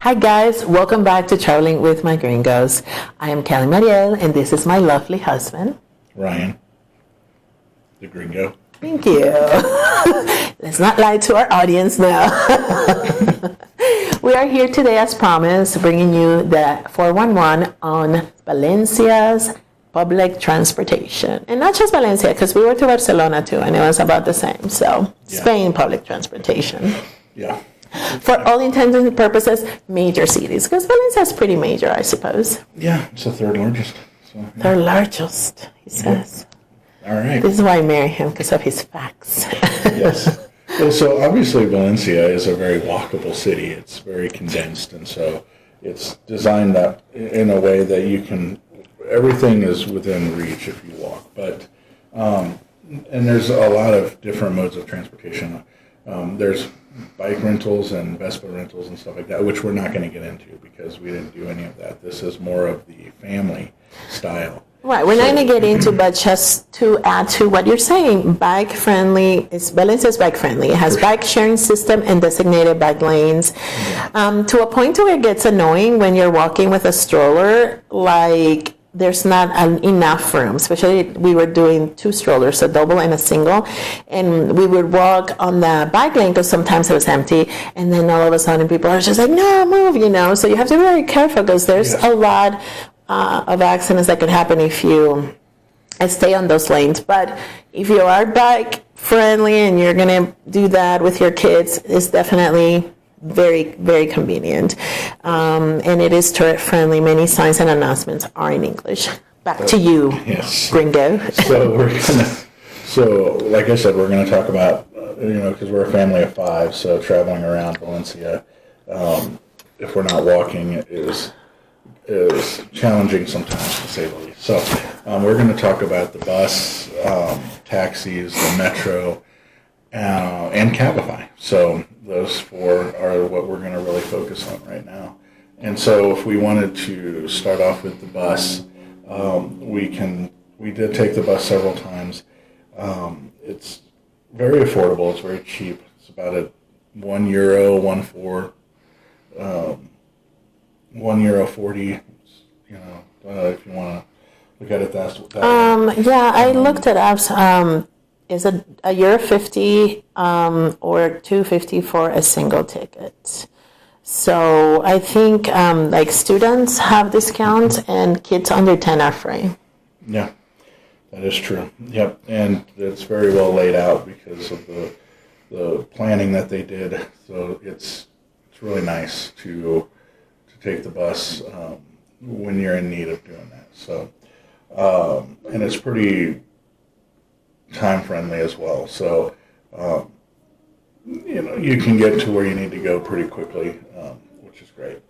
Hi guys, welcome back to Traveling with My Gringos. I am Kelly Mariel and this is my lovely husband, Ryan, the gringo. Thank you. Let's not lie to our audience now. We are here today as promised, bringing you the 411 on Valencia's public transportation. And not just Valencia, because we went to Barcelona too and it was about the same. So Spain public transportation. Yeah. For all intents and purposes, major cities, because Valencia is pretty major, I suppose. Yeah, it's the third largest. So, yeah. Third largest, he says. All right. This is why I marry him, because of his facts. Yes. Well, so obviously Valencia is a very walkable city. It's very condensed, and so it's designed that in a way that you can, everything is within reach if you walk. But, and there's a lot of different modes of transportation. There's bike rentals and Vespa rentals and stuff like that, which we're not going to get into because we didn't do any of that. This is more of the family style. Right, we're not going to get into, but just to add to what you're saying, bike friendly, Valencia's bike friendly. It has bike sharing system and designated bike lanes. To a point where it gets annoying when you're walking with a stroller, like there's not enough room, especially we were doing two strollers, a double and a single, and we would walk on the bike lane because sometimes it was empty, and then all of a sudden people are just like, no, move, so you have to be very careful because there's a lot of accidents that could happen if you stay on those lanes. But if you are bike friendly and you're going to do that with your kids, it's definitely very, very convenient. And it is tourist friendly. Many signs and announcements are in English. Back to you, gringo. So like I said, we're going to talk about, because we're a family of five, so traveling around Valencia, if we're not walking, is challenging sometimes, to say the least. So we're going to talk about the bus, taxis, the metro, and Cabify. So those four are what we're going to really focus on right now. And so if we wanted to start off with the bus, we did take the bus several times. It's very affordable. It's very cheap. It's about a €1, €1.40, if you want to look at it that way. I looked it up. Is a €1.50 or $2.50 for a single ticket. So I think like students have discounts and kids under 10 are free. Yeah, that is true. Yep, and it's very well laid out because of the planning that they did. So it's really nice to take the bus when you're in need of doing that. So and it's pretty time friendly as well. So you can get to where you need to go pretty quickly, which is great.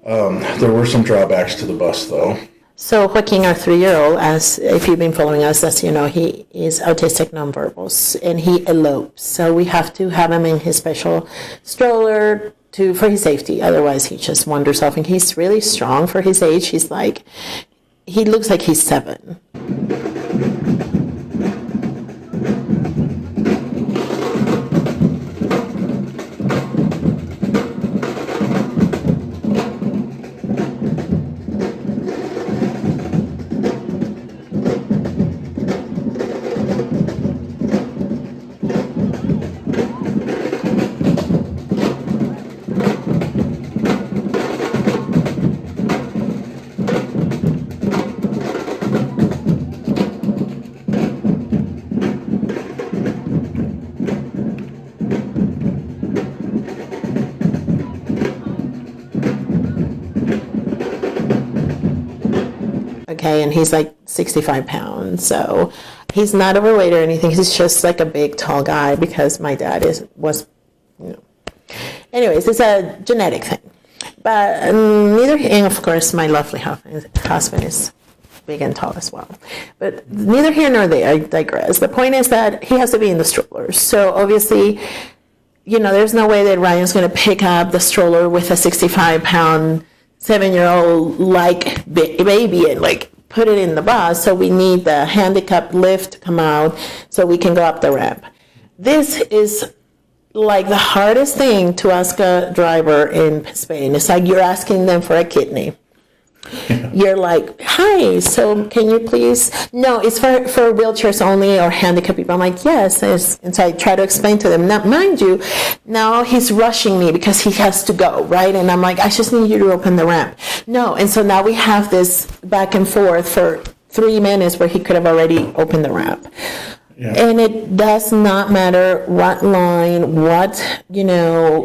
There were some drawbacks to the bus though. So Joaquin, our 3-year-old, as if you've been following us, as you know, he is autistic nonverbals and he elopes. So we have to have him in his special stroller for his safety. Otherwise he just wanders off, and he's really strong for his age. He looks like he's 7. Okay, and he's like 65 pounds, so he's not overweight or anything. He's just like a big, tall guy because my dad was. Anyways, it's a genetic thing. But and of course, my lovely husband is big and tall as well. But neither here nor there, I digress. The point is that he has to be in the stroller. So obviously, there's no way that Ryan's going to pick up the stroller with a 65-pound 7-year-old baby and put it in the bus. So we need the handicap lift to come out so we can go up the ramp. This is like the hardest thing to ask a driver in Spain. It's like you're asking them for a kidney. You're like, hi, so can you please? No, it's for wheelchairs only or handicapped people. I'm like, yes. And so I try to explain to them. Now, mind you, now he's rushing me because he has to go, right? And I'm like, I just need you to open the ramp. No. And so now we have this back and forth for 3 minutes where he could have already opened the ramp. Yeah. And it does not matter what line, what,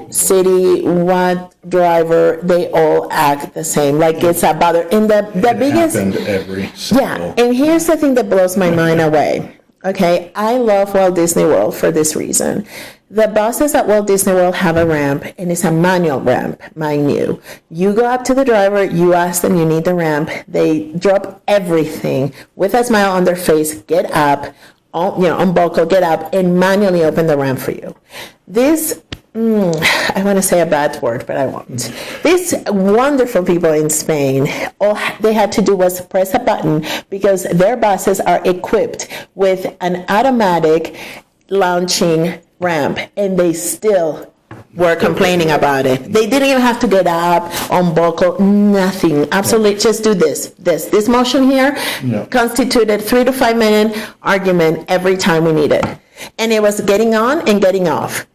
city, what driver, they all act the same. Like it's a bother. And the biggest. Happened every single. Yeah. And here's the thing that blows my mind away. Okay. I love Walt Disney World for this reason. The buses at Walt Disney World have a ramp, and it's a manual ramp, mind you. You go up to the driver, you ask them you need the ramp. They drop everything with a smile on their face, get up, unbuckle, get up, and manually open the ramp for you. This, I want to say a bad word, but I won't. These wonderful people in Spain, all they had to do was press a button because their buses are equipped with an automatic launching ramp, and they still were complaining about it. They didn't even have to get up, unbuckle, nothing. Absolutely, just do this motion here constituted 3 to 5 minute argument every time we needed. And it was getting on and getting off.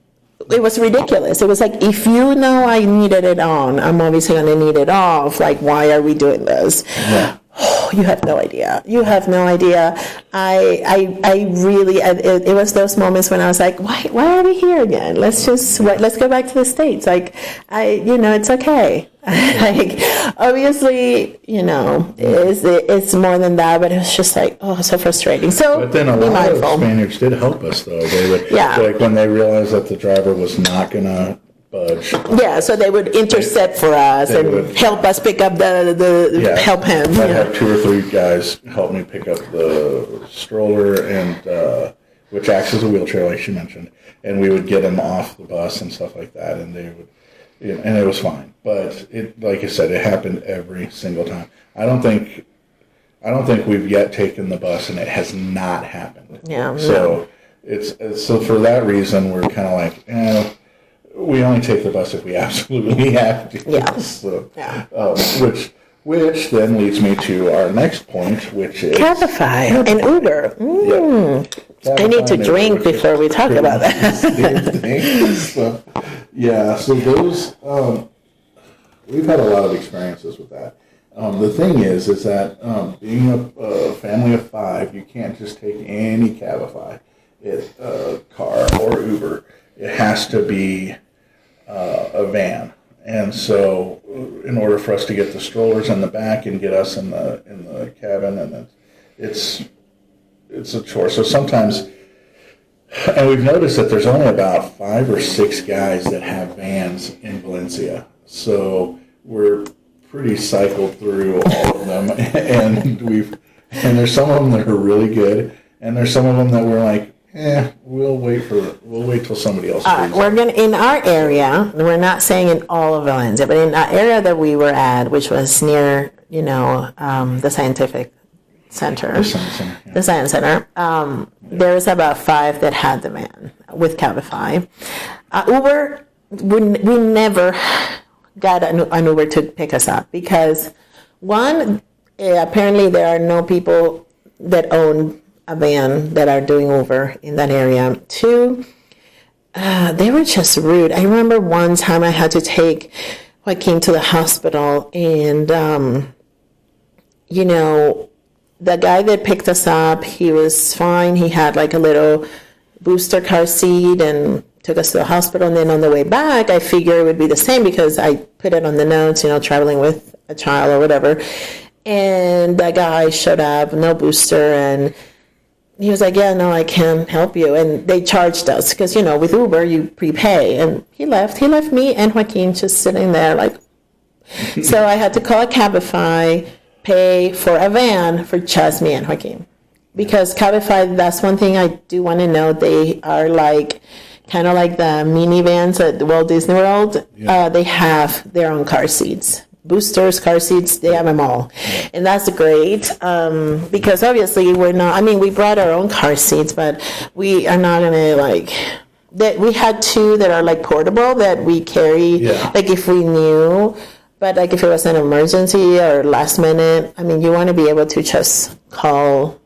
It was ridiculous. It was like, if you know I needed it on, I'm obviously going to need it off. Like, why are we doing this? Yeah. You have no idea. You have no idea. I really, it was those moments when I was like, why are we here again? Let's go back to the States. Like, it's okay. Like, obviously, it's more than that, but it was just like, so frustrating. So, but then a lot of Spaniards did help us, though. They would, like, when they realized that the driver was not going to budge. Yeah, so they would intercept for us and help us pick up help him. I'd have 2 or 3 guys help me pick up the stroller, and which acts as a wheelchair, like she mentioned, and we would get them off the bus and stuff like that, and they would, and it was fine. But it, like I said, it happened every single time. I don't think we've yet taken the bus and it has not happened. Yeah. So so for that reason, we're kind of like, we only take the bus if we absolutely have to. Yeah. So, which then leads me to our next point, which is Cabify and Uber. Yep. I need to drink before we talk about that. So those we've had a lot of experiences with that. The thing is that being a family of 5, you can't just take any Cabify, car or Uber. It has to be a van, and so in order for us to get the strollers in the back and get us in the cabin, and it's a chore. So sometimes, and we've noticed that there's only about 5 or 6 guys that have vans in Valencia. So we're pretty cycled through all of them, and there's some of them that are really good, and there's some of them that we're like, we'll wait till somebody else. We're gonna, in our area, we're not saying in all of Valencia, but in our area that we were at, which was near, the scientific center, the science center, there's about 5 that had the van with Cabify. Uber, we never got an Uber to pick us up because, one, apparently there are no people that own a van that are doing Uber in that area. 2, they were just rude. I remember one time I had to take Joaquin to the hospital, and the guy that picked us up, he was fine. He had like a little booster car seat and took us to the hospital. And then on the way back, I figured it would be the same because I put it on the notes, traveling with a child or whatever. And that guy showed up, no booster, and he was like, yeah, no, I can't help you. And they charged us because, with Uber, you prepay. And he left me and Joaquin just sitting there like, so I had to call a Cabify, pay for a van for just me and Joaquin. Because Cabify, that's one thing I do want to know. They are like, kind of like the minivans at Walt Disney World. Yeah. They have their own car seats. Boosters, car seats, they have them all. And that's great because obviously we brought our own car seats, but we are not going to that we had two that are like portable that we carry, like if we knew, but like if it was an emergency or last minute, I mean, you want to be able to just call,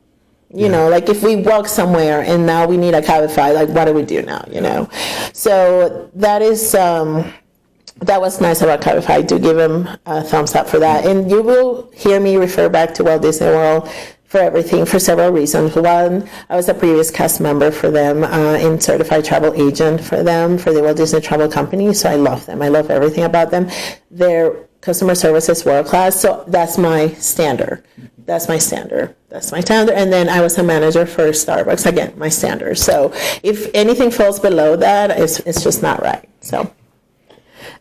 you know, like if we walk somewhere and now we need a Cabify, like what do we do now, you know? So that is, that was nice about Cabify. I do give him a thumbs up for that. And you will hear me refer back to Walt Disney World for everything for several reasons. One, I was a previous cast member for them and certified travel agent for them, for the Walt Disney Travel Company. So I love them. I love everything about them. Their customer service is world class. So that's my standard. That's my standard. That's my standard. And then I was a manager for Starbucks. Again, my standard. So if anything falls below that, it's just not right. So.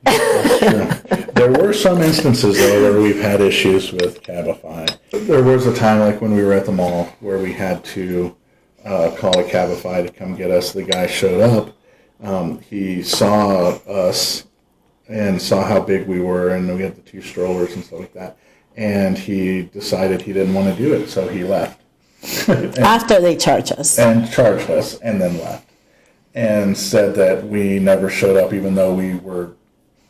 There were some instances, though, where we've had issues with Cabify. There was a time, like when we were at the mall, where we had to call a Cabify to come get us. The guy showed up. He saw us and saw how big we were, and we had the two strollers and stuff like that. And he decided he didn't want to do it, so he left. After they charged us. And charged us, and then left. And said that we never showed up, even though we were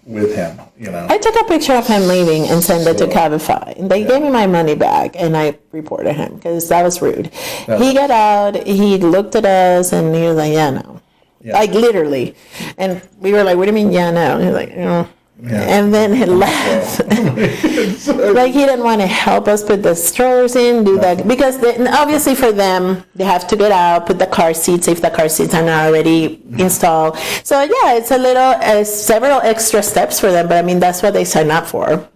with him, you know. I took a picture of him leaving and sent it to Cabify. And they gave me my money back, and I reported him because that was rude. He got out, he looked at us, and he was like, yeah, no. Like, literally. And we were like, what do you mean, yeah, no? And he was like, no. And then he left. Like, he didn't want to help us put the strollers in, do that. Because obviously for them, they have to get out, put the car seats if the car seats are not already installed. So, yeah, it's a little, several extra steps for them. But, I mean, that's what they sign up for.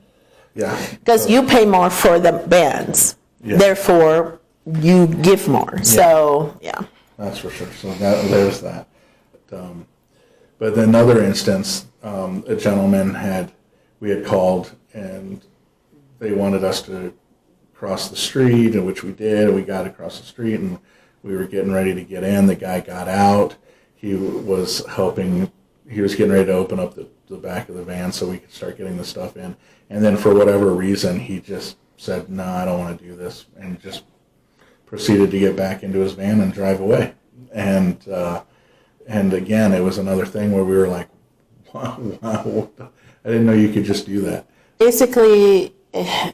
Yeah. Because you pay more for the bands. Therefore, you give more. So, yeah. That's for sure. So there's that. But then another instance, a gentleman we had called, and they wanted us to cross the street, and which we did, and we got across the street, and we were getting ready to get in. The guy got out. He was getting ready to open up the back of the van so we could start getting the stuff in. And then for whatever reason, he just said, no, I don't want to do this, and just proceeded to get back into his van and drive away. And again, it was another thing where we were like, wow, I didn't know you could just do that. Basically,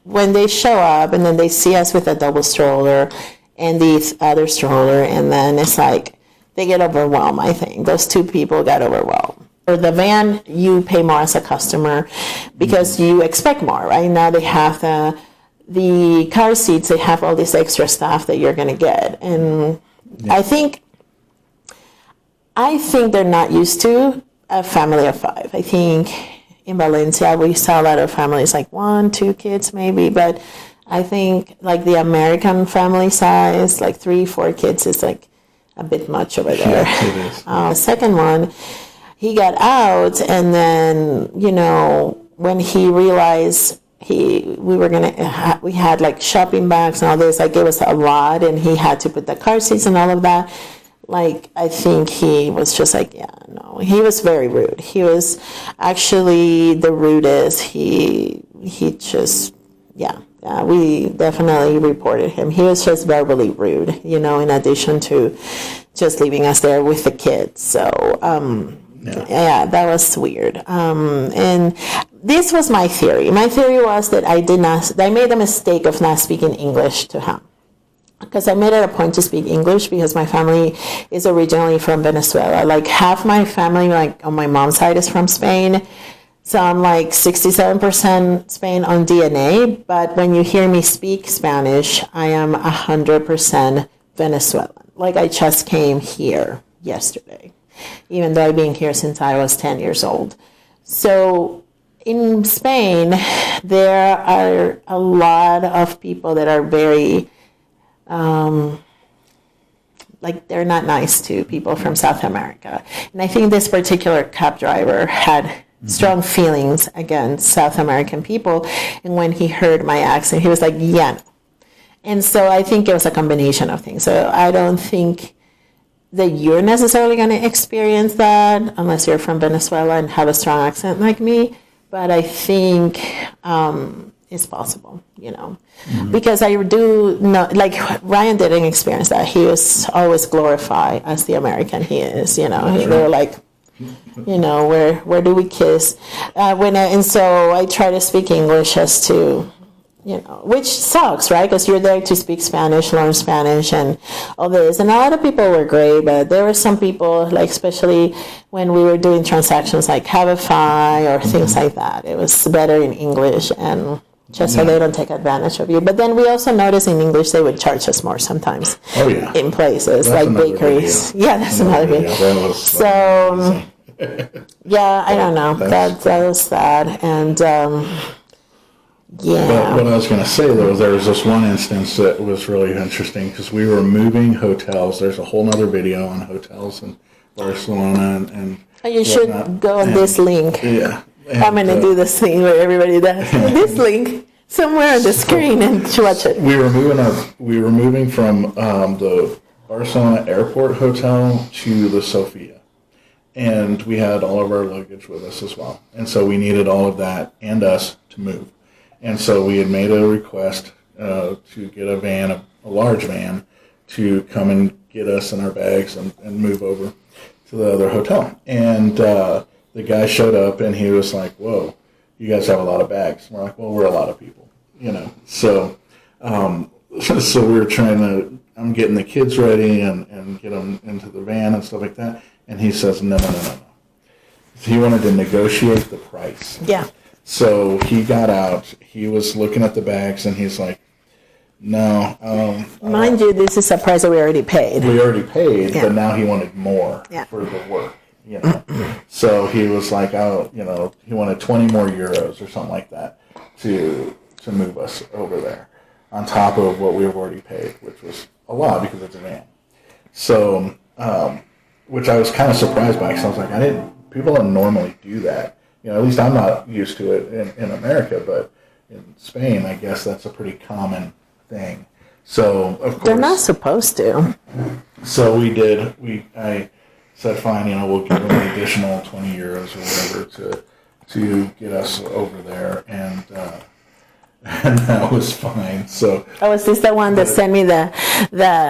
when they show up and then they see us with a double stroller and the other stroller, and then it's like they get overwhelmed, I think. Those two people got overwhelmed. For the van, you pay more as a customer because you expect more, right? Now they have the car seats, they have all this extra stuff that you're going to get. And I think they're not used to a family of 5. I think in Valencia we saw a lot of families like 1, 2 kids maybe, but I think like the American family size, like 3, 4 kids is like a bit much over there. Yes, it is. The second one, he got out, and then, you know, when he realized we had like shopping bags and all this, like it was a lot, and he had to put the car seats and all of that. Like, I think he was just like, yeah, no. He was very rude. He was actually the rudest. He just, we definitely reported him. He was just verbally rude, you know, in addition to just leaving us there with the kids. So, that was weird. And this was my theory. My theory was that I made the mistake of not speaking English to him. Because I made it a point to speak English because my family is originally from Venezuela. Like half my family, like on my mom's side, is from Spain. So I'm like 67% Spain on DNA. But when you hear me speak Spanish, I am 100% Venezuelan. Like I just came here yesterday, even though I've been here since I was 10 years old. So in Spain, there are a lot of people that are very... like they're not nice to people from South America. And I think this particular cab driver had strong feelings against South American people. And when he heard my accent, he was like, yeah. No. And so I think it was a combination of things. So I don't think that you're necessarily going to experience that unless you're from Venezuela and have a strong accent like me. But I think is possible, because I do know, like Ryan didn't experience that. He was always glorified as the American he is, They were like, where do we kiss? And so I try to speak English as to, which sucks, right? Because you're there to speak Spanish, learn Spanish, and all this. And a lot of people were great, but there were some people, like especially when we were doing transactions like Cabify or things like that, it was better in English, and just so they don't take advantage of you. But then we also noticed in English they would charge us more sometimes. Oh yeah. In places That's like bakeries. Video. Yeah, that's another video. So yeah, I don't know. That was that, and. Yeah. But what I was going to say, though, there was this one instance that was really interesting because we were moving hotels. There's a whole other video on hotels in Barcelona and you should go on this link. Yeah. I'm going to do this thing where everybody does. This link somewhere on the screen and watch it. We were moving from the Barcelona airport hotel to the Sofia. And we had all of our luggage with us as well. And so we needed all of that and us to move. And so we had made a request to get a large van, to come and get us and our bags and move over to the other hotel. And the guy showed up and he was like, "Whoa, you guys have a lot of bags." And we're like, "Well, we're a lot of people, So, so we were I'm getting the kids ready and get them into the van and stuff like that. And he says, no. He wanted to negotiate the price. Yeah. So he got out, he was looking at the bags, and he's like, no. Mind you, this is a price that we already paid. We already paid, but now he wanted more for the work, So he was like, he wanted 20 more euros or something like that to move us over there on top of what we've already paid, which was a lot because it's a van. So, which I was kind of surprised by because I was like, people don't normally do that. At least I'm not used to it in America, but in Spain, I guess that's a pretty common thing. So, of course, they're not supposed to. So we did. I said, fine, we'll give them an additional 20 euros or whatever to get us over there, and that was fine. So. Oh, is this the one that sent me the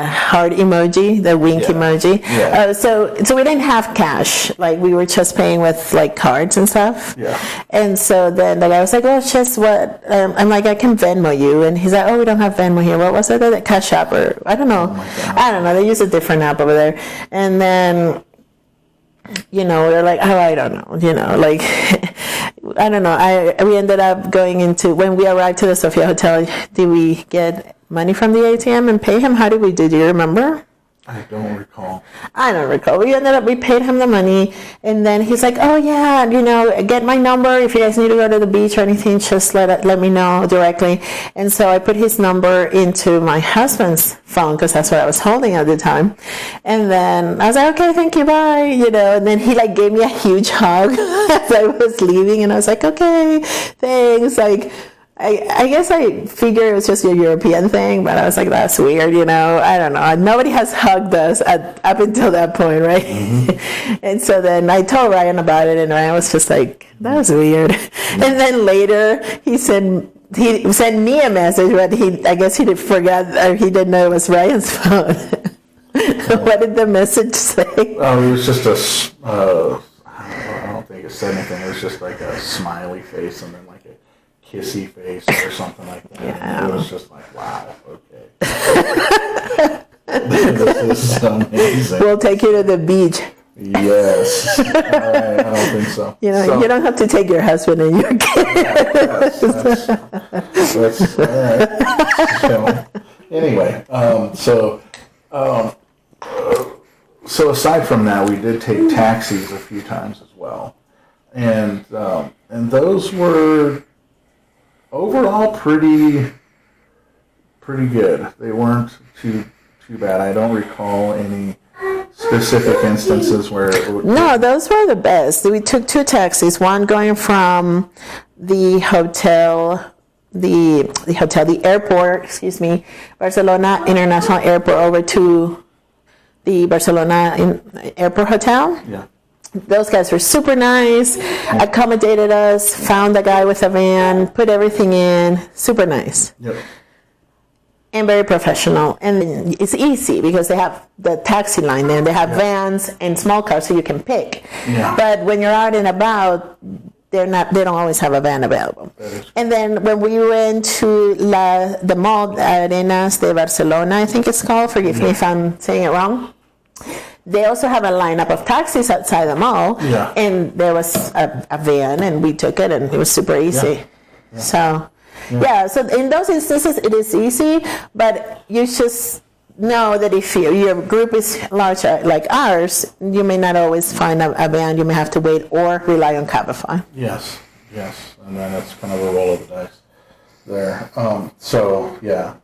heart emoji, the wink emoji? Yeah. So we didn't have cash. Like, we were just paying with, like, cards and stuff. Yeah. And so then the guy was like, "Oh, it's just what?" I'm like, "I can Venmo you." And he's like, "Oh, we don't have Venmo here. What was it? The Cash App or I don't know. I don't know. They use a different app over there." And then, we're like, "Oh, I don't know." Like, I don't know. We ended up going when we arrived to the Sofia Hotel, did we get money from the ATM and pay him? How did we do? Do you remember? I don't recall. I don't recall. We paid him the money, and then he's like, "Oh yeah, get my number. If you guys need to go to the beach or anything, just let me know directly." And so I put his number into my husband's phone because that's what I was holding at the time. And then I was like, "Okay, thank you, bye." And then he gave me a huge hug as I was leaving, and I was like, "Okay, thanks." I guess I figured it was just a European thing, but I was like, that's weird, I don't know. Nobody has hugged us up until that point, right? Mm-hmm. And so then I told Ryan about it, and Ryan was just like, that was weird. Mm-hmm. And then later he sent me a message, but I guess he forgot, or he didn't know it was Ryan's phone. What did the message say? It was just I don't think it said anything. It was just like a smiley face and then like a kissy face or something like that. Yeah. And it was just like, wow, okay. This is so amazing. We'll take you to the beach. Yes. All right, I don't think so. You don't have to take your husband and your kids. That's all right. So, anyway, so aside from that, we did take taxis a few times as well, and those were overall pretty good. They weren't too bad. I don't recall any specific instances where No, those were the best. We took two taxis, one going from the airport, Barcelona International Airport over to the Barcelona Airport Hotel. Yeah. Those guys were super nice, accommodated us, found a guy with a van, put everything in, super nice. Yep. And very professional. And it's easy because they have the taxi line there. They have vans and small cars so you can pick. Yeah. But when you're out and about, they don't always have a van available. And then when we went to the mall, Arenas de Barcelona, I think it's called, forgive me if I'm saying it wrong. They also have a lineup of taxis outside the mall. Yeah. And there was a van and we took it and it was super easy. Yeah. So... Yeah, so in those instances, it is easy, but you just know that if your group is larger like ours, you may not always find a van. You may have to wait or rely on Cabify. Yes, and then it's kind of a roll of the dice there. So, yeah.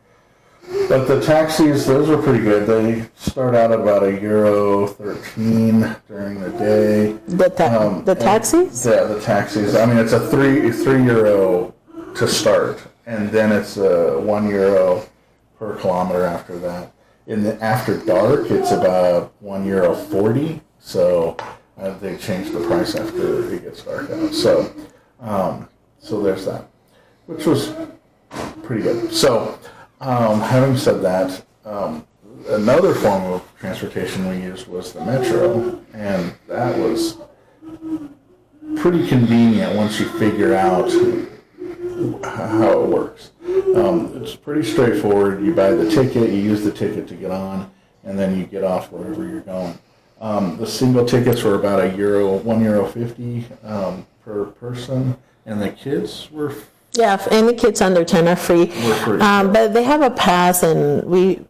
But the taxis, those are pretty good. They start out at about €13 during the day. The taxis? Yeah, the taxis. I mean, it's a €3 to start, and then it's €1 per kilometer after that. After dark, it's about €1.40. So they change the price after it gets dark out. So there's that, which was pretty good. So having said that, another form of transportation we used was the metro, and that was pretty convenient once you figure out how it works. It's pretty straightforward. You buy the ticket, you use the ticket to get on, and then you get off wherever you're going. The single tickets were about €1.50 per person, and the kids were any kids under 10 are free. But they have a pass, and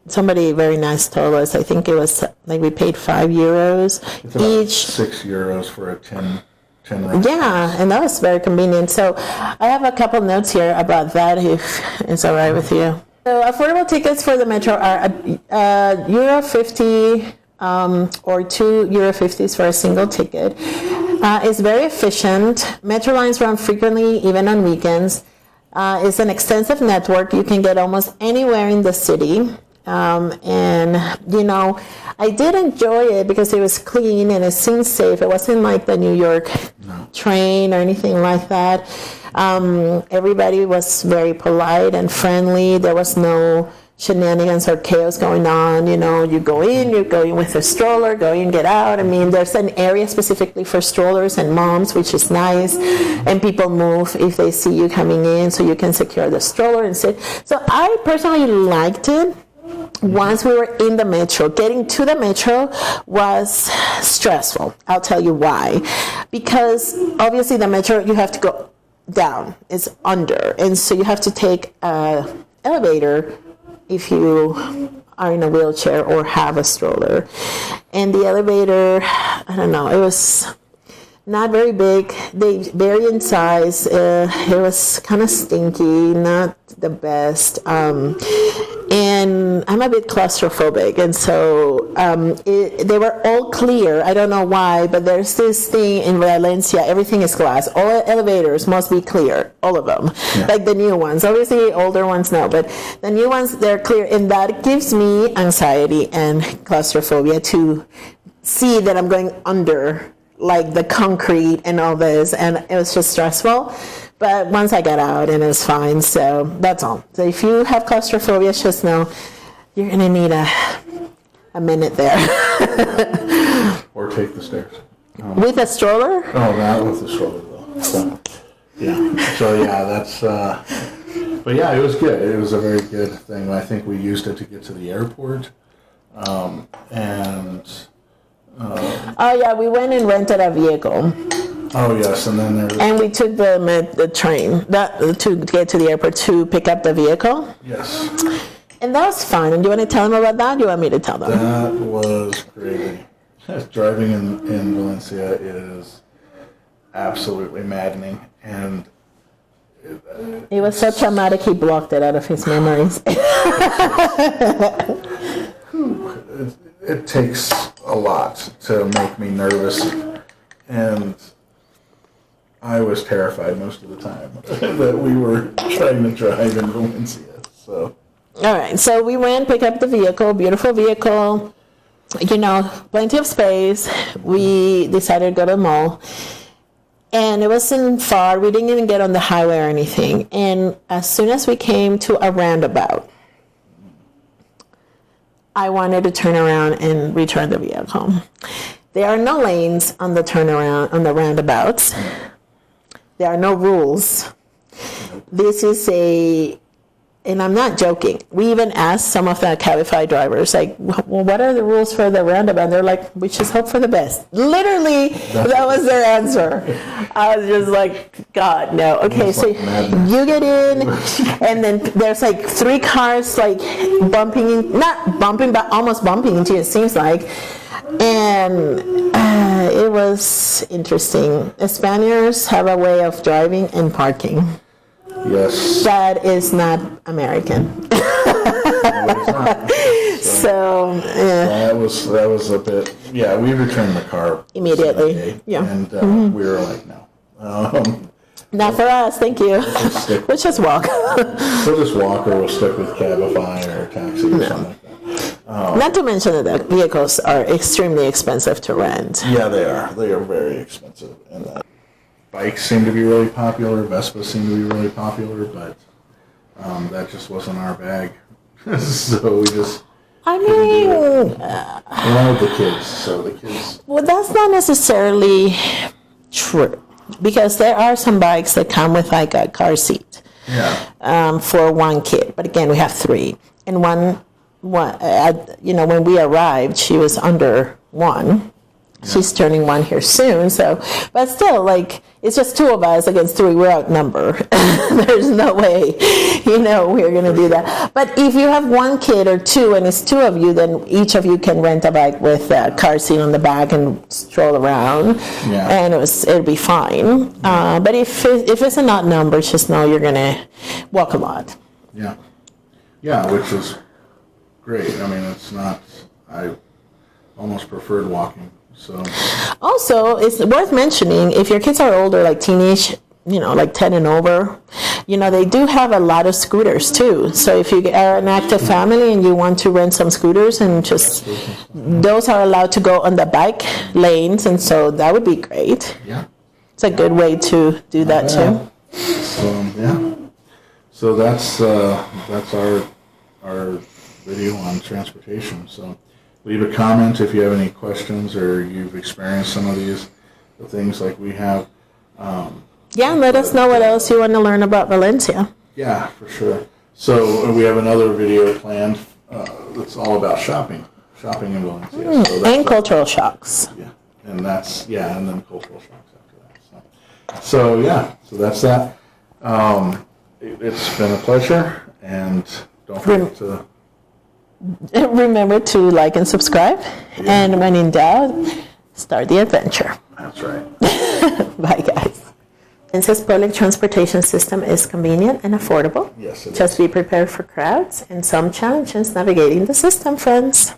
somebody very nice told us, I think it was like we paid €5 it's about each. €6 for a 10 Yeah, and that was very convenient. So I have a couple notes here about that, if it's all right with you. So affordable tickets for the metro are €1.50 or €2.50 for a single ticket. It's very efficient. Metro lines run frequently, even on weekends. It's an extensive network. You can get almost anywhere in the city. And, I did enjoy it because it was clean and it seemed safe. It wasn't like the New York train or anything like that. Everybody was very polite and friendly. There was no shenanigans or chaos going on. You go in with a stroller, go in, get out. I mean, there's an area specifically for strollers and moms, which is nice. And people move if they see you coming in, so you can secure the stroller and sit. So I personally liked it. Once we were in the metro, getting to the metro was stressful. I'll tell you why. Because obviously the metro, you have to go down. It's under. And so you have to take an elevator if you are in a wheelchair or have a stroller. And the elevator, I don't know, it was not very big. They vary in size. It was kind of stinky, not the best. And I'm a bit claustrophobic, and so they were all clear. I don't know why, but there's this thing in Valencia, everything is glass. All elevators must be clear, all of them, like the new ones. Obviously, older ones no, but the new ones, they're clear, and that gives me anxiety and claustrophobia to see that I'm going under, like the concrete and all this, and it was just stressful. But once I got out, and it was fine, so that's all. So if you have claustrophobia, just know you're going to need a minute there. Or take the stairs. With a stroller? Oh, not with the stroller, though. So, that's... but yeah, it was good. It was a very good thing. I think we used it to get to the airport. We went and rented a vehicle. Oh, yes, and then And we took the train to get to the airport to pick up the vehicle. Yes. And that was fun. And do you want to tell them about that? Or do you want me to tell them? That was crazy. Driving in Valencia is absolutely maddening. And it was so traumatic, he blocked it out of his memories. It takes a lot to make me nervous. And I was terrified most of the time that we were trying to drive in Valencia. So. All right, so we went, pick up the vehicle, beautiful vehicle. plenty of space. We decided to go to the mall. And it wasn't far. We didn't even get on the highway or anything. And as soon as we came to a roundabout, I wanted to turn around and return the vehicle. There are no lanes on the turnaround, on the roundabouts. There are no rules. This is and I'm not joking. We even asked some of the Cabify drivers, like, well, what are the rules for the roundabout? And they're like, we just hope for the best. Literally, that was their answer. I was just like, God, no. Okay, so you get in, and then there's like 3 cars like not bumping, but almost bumping into you, it seems like. And it was interesting. Spaniards have a way of driving and parking. Yes. That is not American. No, it's not. So that was a bit. Yeah, we returned the car immediately. Sunday, Yeah. And we were like, no. Not for us, thank you. We'll just walk. We'll just walk, or we'll stick with Cabify or taxi or something like that. Not to mention that the vehicles are extremely expensive to rent. Yeah, they are. They are very expensive. And bikes seem to be really popular. Vespas seem to be really popular, but that just wasn't our bag. So we just. I mean, we wanted the kids, so the kids. Well, that's not necessarily true, because there are some bikes that come with like a car seat. Yeah. For 1 kid, but again, we have 3, and one, when we arrived, she was under 1. She's turning 1 here soon, so, but still, like, it's just 2 of us against 3. We're outnumbered. There's no way, we're going to do that. But if you have 1 kid or 2, and it's 2 of you, then each of you can rent a bike with a car seat on the back and stroll around, and it'll be fine. But if it's an odd number, just know you're going to walk a lot. Yeah. Yeah, which is great. I mean, it's not. I almost preferred walking. So. Also, it's worth mentioning, if your kids are older, like teenage, like 10 and over, they do have a lot of scooters too. So if you are an active family and you want to rent some scooters, and just, those are allowed to go on the bike lanes, and so that would be great. Yeah. It's a good way to do that too. So, yeah. So that's our video on transportation. So. Leave a comment if you have any questions, or you've experienced some of these things like we have. And let us know what else you want to learn about Valencia. Yeah, for sure. So we have another video planned that's all about shopping in Valencia. And cultural shocks. Yeah, and and then cultural shocks after that. So that's that. It's been a pleasure, and don't forget to. Remember to like and subscribe, and when in doubt, start the adventure. That's right. Bye, guys. Valencia's public transportation system is convenient and affordable. Yes, it is. Just be prepared for crowds and some challenges navigating the system, friends.